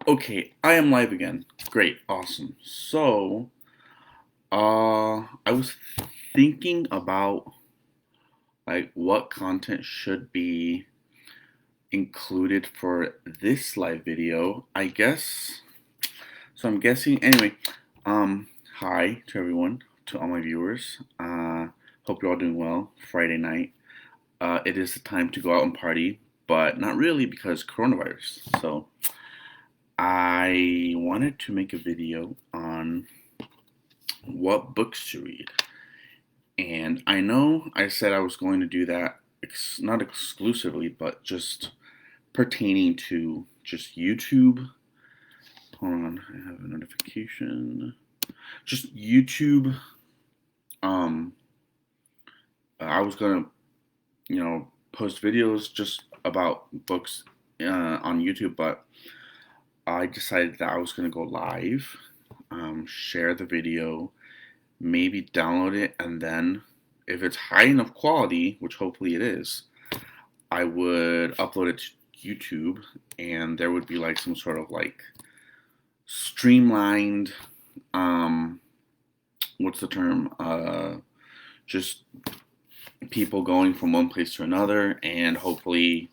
Okay, I am live again. Great, awesome. I was thinking about like what content should be included for this live video. I guess so. I'm guessing anyway. Hi to everyone, to all my viewers. Hope you're all doing well. Friday night. It is the time to go out and party, but not really because coronavirus. So I wanted to make a video on what books to read. And I know I said I was going to do that not exclusively, but just pertaining to just YouTube. Hold on, I have a notification. Just YouTube. Um, I was gonna, post videos just about books on YouTube, but I decided that I was gonna go live, share the video, maybe download it, and then if it's high enough quality, which hopefully it is, I would upload it to YouTube, and there would be like some sort of like streamlined, um, what's the term? Just people going from one place to another, and hopefully,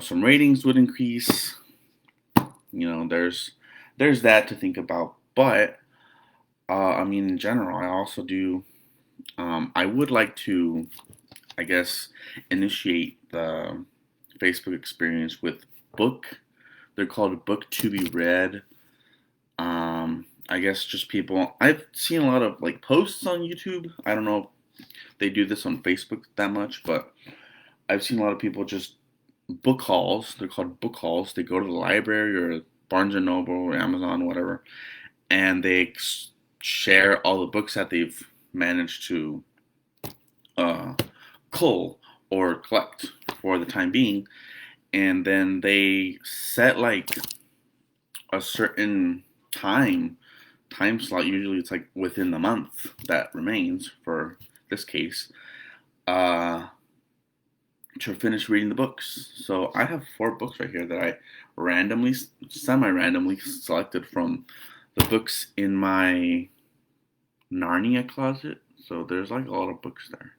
some ratings would increase. There's that to think about, but I mean, in general, I also do. I would like to, I guess, initiate the Facebook experience with book. They're called book to be read. I guess just people. I've seen a lot of like posts on YouTube. I don't know if they do this on Facebook that much, but I've seen a lot of people just book hauls. They're called book hauls. They go to the library or Barnes and Noble or Amazon, whatever, and they share all the books that they've managed to uh, cull or collect for the time being, and then they set like a certain time slot. Usually, it's like within the month that remains for this case uh, to finish reading the books. So I have 4 books right here that I semi-randomly selected from the books in my Narnia closet. So there's like a lot of books there,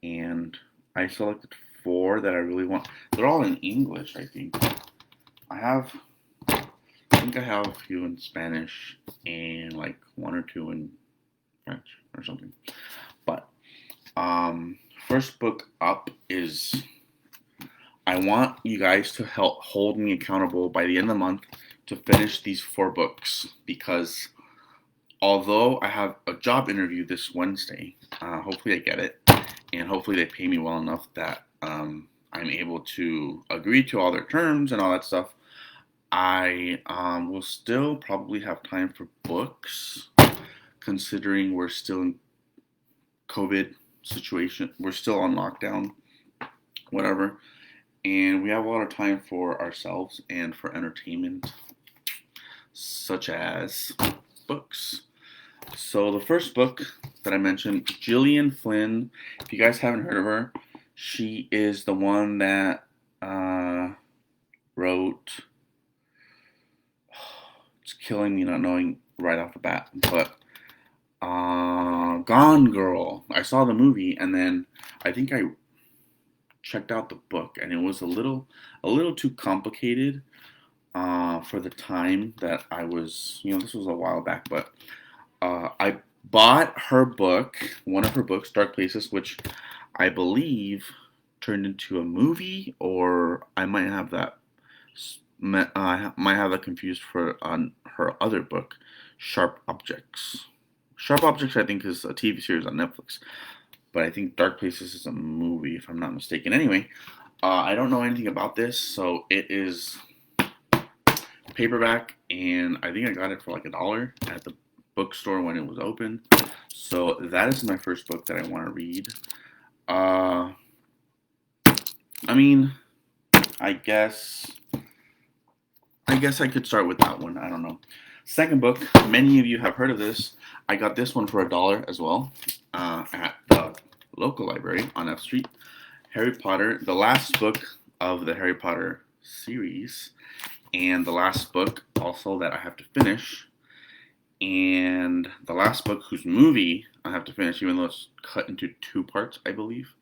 and I selected 4 that I really want. They're all in English, I think. I have, I think I have a few in Spanish and like 1 or 2 in French or something. But first book up is I want you guys to help hold me accountable by the end of the month to finish these 4 books because although I have a job interview this Wednesday, hopefully I get it, and hopefully they pay me well enough that I'm able to agree to all their terms and all that stuff. I will still probably have time for books, considering we're still in COVID situation. We're still on lockdown, whatever, and we have a lot of time for ourselves and for entertainment, such as books. So the first book that I mentioned, Gillian Flynn. If you guys haven't heard of her, she is the one that wrote. It's killing me not knowing right off the bat, but Gone Girl. I saw the movie and then I think I checked out the book, and it was a little too complicated for the time that I was. This was a while back, but I bought her book, one of her books, Dark Places, which I believe turned into a movie, or I might have that. I might have that confused for on her other book, Sharp Objects. Sharp Objects, I think, is a TV series on Netflix, but I think Dark Places is a movie, if I'm not mistaken. Anyway, I don't know anything about this, so it is paperback, and I think I got it for like $1 at the bookstore when it was open. So that is my first book that I want to read. Uh, I mean, I guess, I guess I could start with that one. I don't know. Second book, many of you have heard of this. I got this one for $1 as well at the local library on F Street. Harry Potter, the last book of the Harry Potter series. and the last book also that I have to finish, and the last book whose movie I have to finish, even though it's cut into two parts, I believe.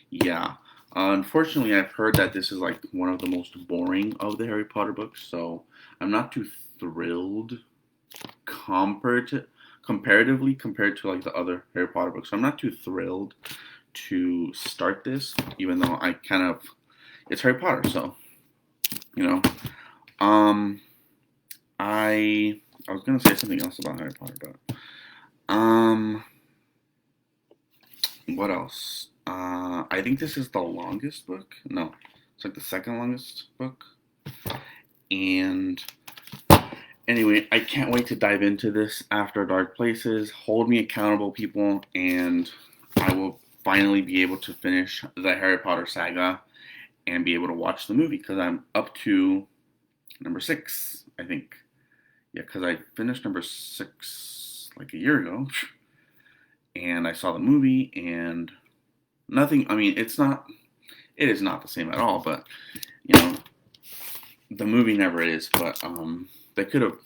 Yeah. Unfortunately, I've heard that this is like one of the most boring of the Harry Potter books, so I'm not too thrilled comparatively compared to like the other Harry Potter books. So I'm not too thrilled to start this, even though I kind of it's Harry Potter, so you know. Um, I was gonna say something else about Harry Potter, but what else? I think this is the longest book. No, it's like the second longest book. And anyway, I can't wait to dive into this After Dark Places. Hold me accountable, people, and I will finally be able to finish the Harry Potter saga and be able to watch the movie because I'm up to number 6, I think. Yeah, because I finished number 6 like a year ago, and I saw the movie, and nothing. I mean, it is not the same at all, but you know, the movie never is. But they could have,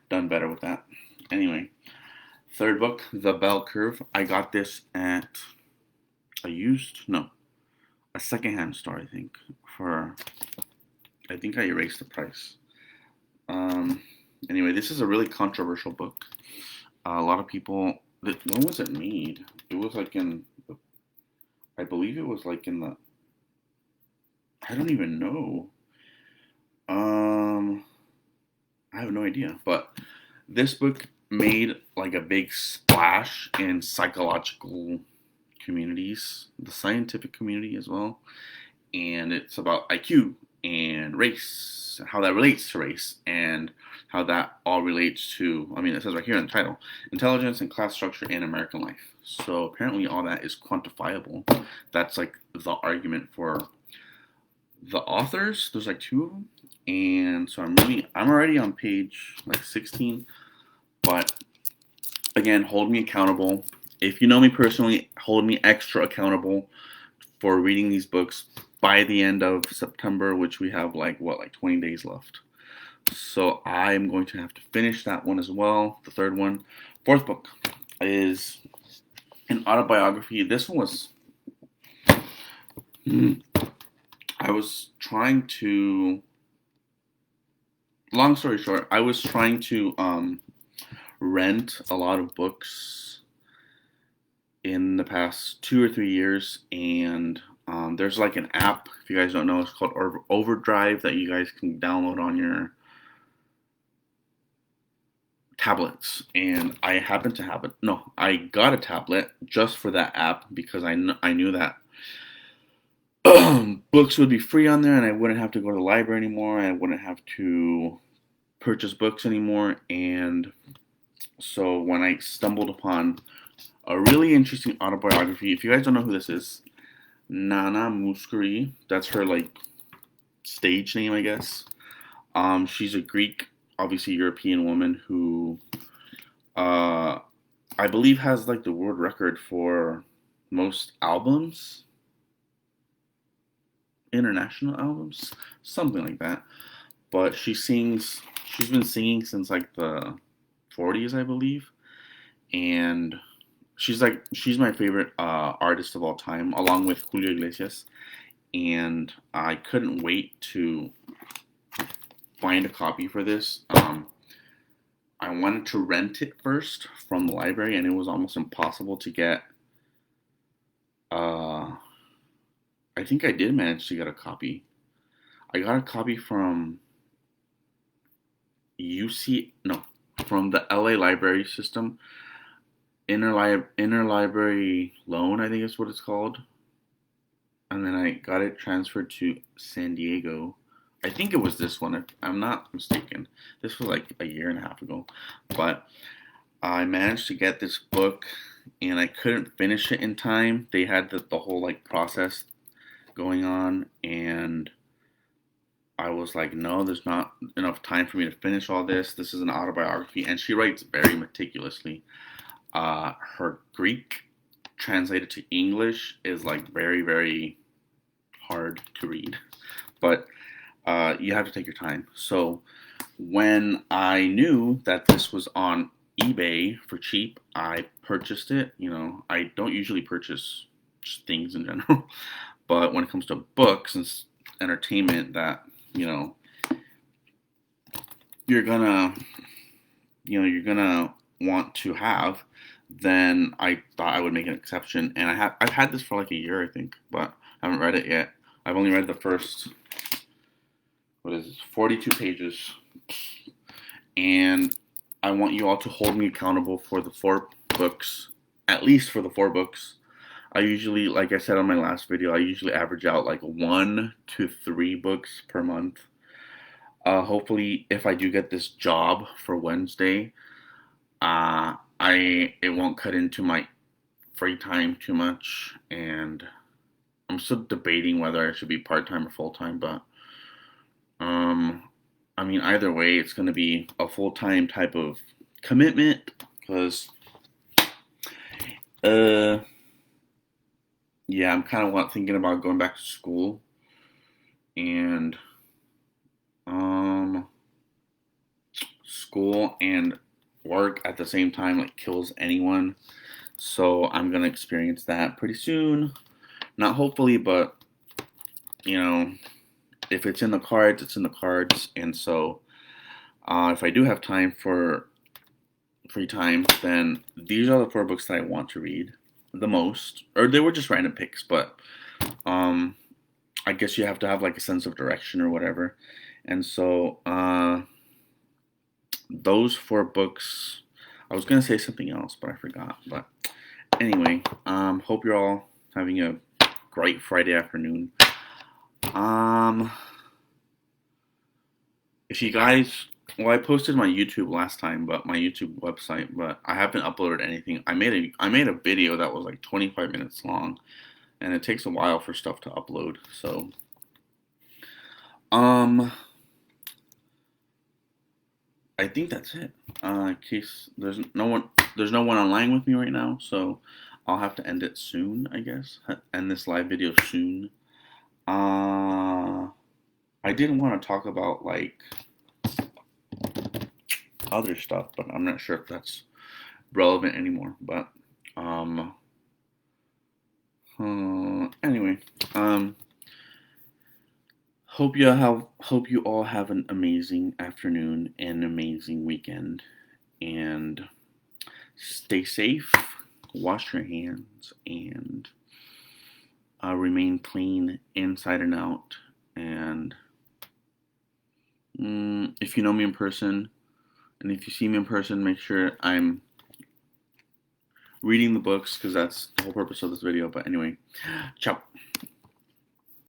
done better with that. Anyway, third book, The Bell Curve. I got this at a secondhand store, I think. I think I erased the price. Um, anyway, this is a really controversial book. A lot of people. When was it made? It was like I believe it was like in the. I don't even know. Um, I have no idea. But this book made like a big splash in psychological communities, the scientific community as well. And it's about IQ and race, how that relates to race, and how that all relates to, I mean, it says right here in the title, intelligence and class structure in American life. So apparently all that is quantifiable. That's like the argument for the authors. There's like 2 of them. And so I'm already on page like 16, but again, hold me accountable. If you know me personally, hold me extra accountable for reading these books by the end of September, which we have like 20 days left. So I'm going to have to finish that one as well, the third one. Fourth book is an autobiography. This one was I was trying to long story short, I was trying to rent a lot of books in the past 2 or 3 years, and there's like an app, if you guys don't know, it's called Overdrive that you guys can download on your tablets. And I happen to have it. No, I got a tablet just for that app because I knew that books would be free on there, and I wouldn't have to go to the library anymore. I wouldn't have to purchase books anymore. And so when I stumbled upon a really interesting autobiography, if you guys don't know who this is, Nana Mouskouri, that's her like stage name, I guess. She's a Greek, obviously European woman who, I believe, has like the world record for most albums, international albums, something like that. But she's been singing since like the 40s, I believe, and she's my favorite artist of all time, along with Julio Iglesias. And I couldn't wait to find a copy for this. I wanted to rent it first from the library, and it was almost impossible to get. I think I did manage to get a copy. I got a copy from from the LA library system. Interlibrary loan, I think is what it's called. And then I got it transferred to San Diego. I think it was this one, if I'm not mistaken. This was like a year and a half ago. But I managed to get this book, and I couldn't finish it in time. They had the whole like process going on, and I was like, no, there's not enough time for me to finish all this. This is an autobiography, and she writes very meticulously. Her Greek translated to English is like very, very hard to read, but you have to take your time. So when I knew that this was on eBay for cheap, I purchased it. You know, I don't usually purchase just things in general, but when it comes to books and entertainment that, you know, you're gonna, you're gonna want to have, then I thought I would make an exception. And I've had this for like a year, I think, but I haven't read it yet. I've only read the first, what is this, 42 pages. And I want you all to hold me accountable for the 4 books, at least for the 4 books. I usually, like I said on my last video, I usually average out like 1 to 3 books per month. Hopefully, if I do get this job for Wednesday, it won't cut into my free time too much, and I'm still debating whether I should be part time or full time. But I mean, either way, it's going to be a full time type of commitment because, yeah, I'm kind of thinking about going back to school, and um, school and work at the same time like kills anyone. So I'm gonna experience that pretty soon. Not hopefully, but you know, if it's in the cards, it's in the cards. And so, if I do have time for free time, then these are the 4 books that I want to read the most. Or they were just random picks, but um, I guess you have to have like a sense of direction or whatever. And so, those 4 books. I was gonna say something else, but I forgot. But anyway, hope you're all having a great Friday afternoon. If you guys, well, I posted my YouTube last time, but my YouTube website, but I haven't uploaded anything. I made a video that was like 25 minutes long, and it takes a while for stuff to upload. So, um, I think that's it. In case there's no one online with me right now, so I'll have to end it soon, I guess. End this live video soon. I didn't want to talk about like other stuff, but I'm not sure if that's relevant anymore. But anyway, hope you all have an amazing afternoon and an amazing weekend, and stay safe. Wash your hands and remain clean inside and out. And if you know me in person, and if you see me in person, make sure I'm reading the books because that's the whole purpose of this video. But anyway, ciao.